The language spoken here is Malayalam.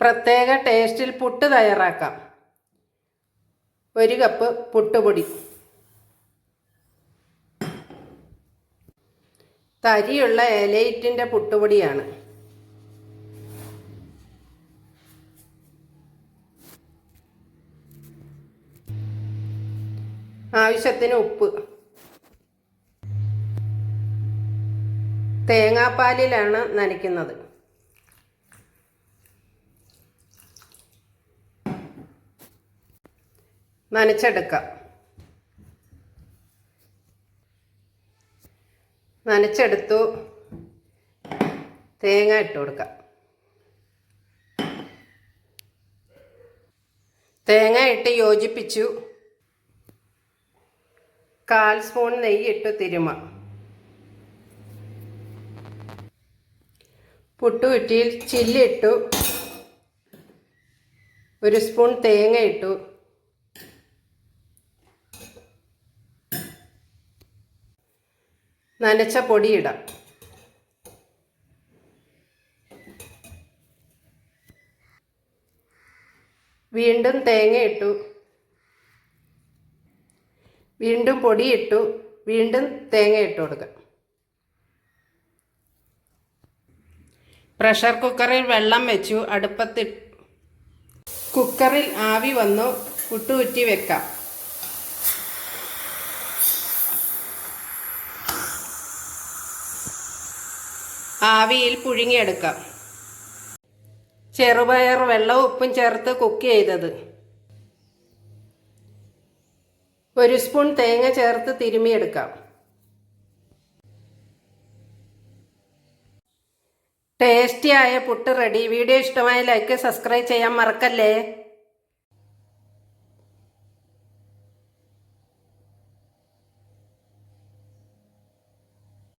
പ്രത്യേക ടേസ്റ്റിൽ പുട്ട് തയ്യാറാക്കാം. 1 കപ്പ് പുട്ടുപൊടി, തരിയുള്ള എലൈറ്റിൻ്റെ പുട്ടുപൊടിയാണ്. ആവശ്യത്തിന് ഉപ്പ്. തേങ്ങാപ്പാലിലാണ് നനയ്ക്കുന്നത്. നനച്ചെടുക്കാം. നനച്ചെടുത്തു. തേങ്ങ ഇട്ട് കൊടുക്കാം. തേങ്ങ ഇട്ട് യോജിപ്പിച്ചു. 1/4 സ്പൂൺ നെയ്യ് ഇട്ട് തിരുമാം. പുട്ടുകുറ്റിയിൽ ചില്ലിട്ടു. 1 സ്പൂൺ തേങ്ങ ഇട്ടു. നനച്ച പൊടി ഇടാം. വീണ്ടും തേങ്ങ ഇട്ടു. വീണ്ടും പൊടി ഇട്ടു. വീണ്ടും തേങ്ങ ഇട്ട് കൊടുക്കാം. പ്രഷർ കുക്കറിൽ വെള്ളം വെച്ചു. അടുപ്പത്ത് കുക്കറിൽ ആവി വന്നു. പുട്ടുകുറ്റി വെക്കാം. ആവിയിൽ പുഴുങ്ങിയെടുക്കാം. ചെറുപയർ വെള്ളവും ഉപ്പും ചേർത്ത് കുക്ക് ചെയ്തത്. 1 സ്പൂൺ തേങ്ങ ചേർത്ത് തിരുമിയെടുക്കാം. ടേസ്റ്റിയായ പുട്ട് റെഡി. വീഡിയോ ഇഷ്ടമായ ലൈക്ക്, സബ്സ്ക്രൈബ് ചെയ്യാൻ മറക്കല്ലേ.